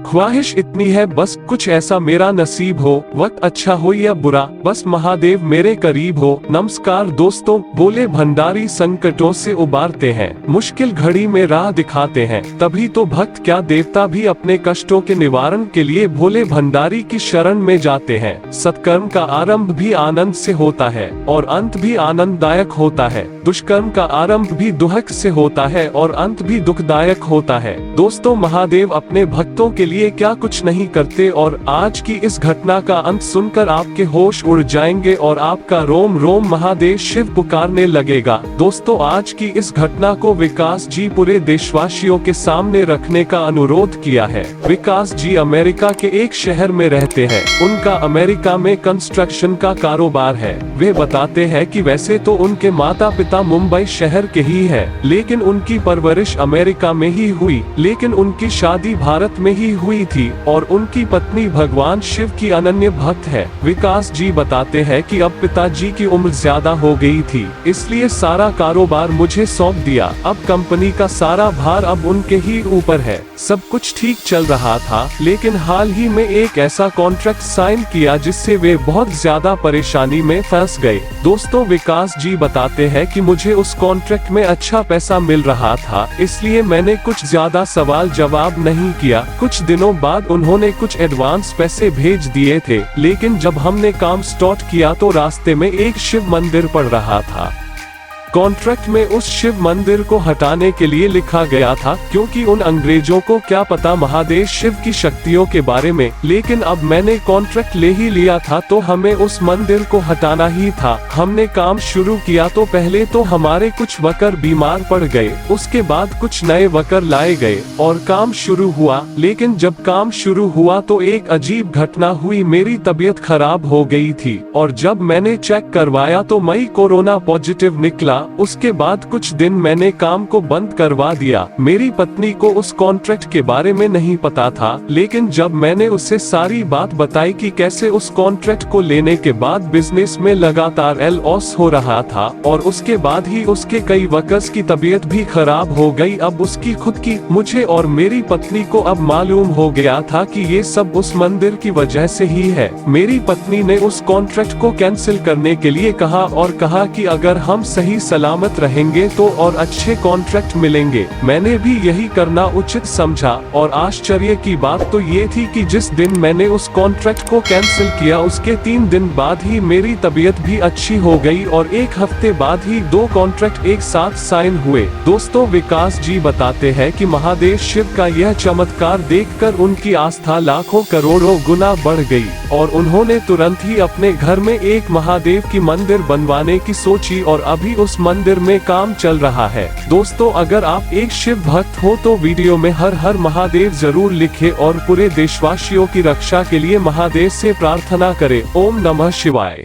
ख्वाहिश इतनी है बस कुछ ऐसा मेरा नसीब हो, वक्त अच्छा हो या बुरा, बस महादेव मेरे करीब हो। नमस्कार दोस्तों, भोले भंडारी संकटों से उबारते हैं, मुश्किल घड़ी में राह दिखाते हैं, तभी तो भक्त क्या देवता भी अपने कष्टों के निवारण के लिए भोले भंडारी की शरण में जाते हैं। सत्कर्म का आरंभ भी आनंद से होता है और अंत भी आनंददायक होता है। दुष्कर्म का आरंभ भी दुहक से होता है और अंत भी दुखदायक होता है। दोस्तों, महादेव अपने भक्तों के लिए क्या कुछ नहीं करते और आज की इस घटना का अंत सुनकर आपके होश उड़ जाएंगे और आपका रोम रोम महादेव शिव पुकारने लगेगा। दोस्तों, आज की इस घटना को विकास जी पूरे देशवासियों के सामने रखने का अनुरोध किया है। विकास जी अमेरिका के एक शहर में रहते हैं। उनका अमेरिका में कंस्ट्रक्शन का कारोबार है। वे बताते हैं कि वैसे तो उनके माता पिता मुंबई शहर के ही है, लेकिन उनकी परवरिश अमेरिका में ही हुई, लेकिन उनकी शादी भारत में ही हुई थी और उनकी पत्नी भगवान शिव की अनन्य भक्त है। विकास जी बताते हैं कि अब पिताजी की उम्र ज्यादा हो गई थी, इसलिए सारा कारोबार मुझे सौंप दिया। अब कंपनी का सारा भार अब उनके ही ऊपर है। सब कुछ ठीक चल रहा था, लेकिन हाल ही में एक ऐसा कॉन्ट्रैक्ट साइन किया जिससे वे बहुत ज्यादा परेशानी में फंस गए। दोस्तों, विकास जी बताते हैं कि मुझे उस कॉन्ट्रैक्ट में अच्छा पैसा मिल रहा था, इसलिए मैंने कुछ ज्यादा सवाल जवाब नहीं किया। कुछ दिनों बाद उन्होंने कुछ एडवांस पैसे भेज दिए थे, लेकिन जब हमने काम स्टार्ट किया तो रास्ते में एक शिव मंदिर पड़ रहा था। कॉन्ट्रैक्ट में उस शिव मंदिर को हटाने के लिए लिखा गया था, क्योंकि उन अंग्रेजों को क्या पता महादेव शिव की शक्तियों के बारे में। लेकिन अब मैंने कॉन्ट्रैक्ट ले ही लिया था तो हमें उस मंदिर को हटाना ही था। हमने काम शुरू किया तो पहले तो हमारे कुछ वर्कर बीमार पड़ गए, उसके बाद कुछ नए वर्कर लाए गए और काम शुरू हुआ। लेकिन जब काम शुरू हुआ तो एक अजीब घटना हुई। मेरी तबीयत खराब हो गई थी और जब मैंने चेक करवाया तो मैं कोरोना पॉजिटिव निकला। उसके बाद कुछ दिन मैंने काम को बंद करवा दिया। मेरी पत्नी को उस कॉन्ट्रैक्ट के बारे में नहीं पता था, लेकिन जब मैंने उससे सारी बात बताई कि कैसे उस कॉन्ट्रैक्ट को लेने के बाद बिजनेस में लगातार लॉस हो रहा था और उसके बाद ही उसके कई वर्कर्स की तबीयत भी खराब हो गई, अब उसकी खुद की, मुझे और मेरी पत्नी को अब मालूम हो गया था कि ये सब उस मंदिर की वजह से ही है। मेरी पत्नी ने उस कॉन्ट्रैक्ट को कैंसिल करने के लिए कहा और कहा कि अगर हम सही सलामत रहेंगे तो और अच्छे कॉन्ट्रैक्ट मिलेंगे। मैंने भी यही करना उचित समझा और आश्चर्य की बात तो ये थी कि जिस दिन मैंने उस कॉन्ट्रैक्ट को कैंसिल किया उसके 3 दिन बाद ही मेरी तबीयत भी अच्छी हो गई और 1 हफ्ते बाद ही 2 कॉन्ट्रैक्ट एक साथ साइन हुए। दोस्तों, विकास जी बताते हैं कि महादेव शिव का यह चमत्कार देखकर उनकी आस्था लाखों करोड़ों गुना बढ़ गई और उन्होंने तुरंत ही अपने घर में एक महादेव की मंदिर बनवाने की सोची और अभी उस मंदिर में काम चल रहा है। दोस्तों, अगर आप एक शिव भक्त हो तो वीडियो में हर हर महादेव जरूर लिखें और पूरे देशवासियों की रक्षा के लिए महादेव से प्रार्थना करें। ओम नमः शिवाय।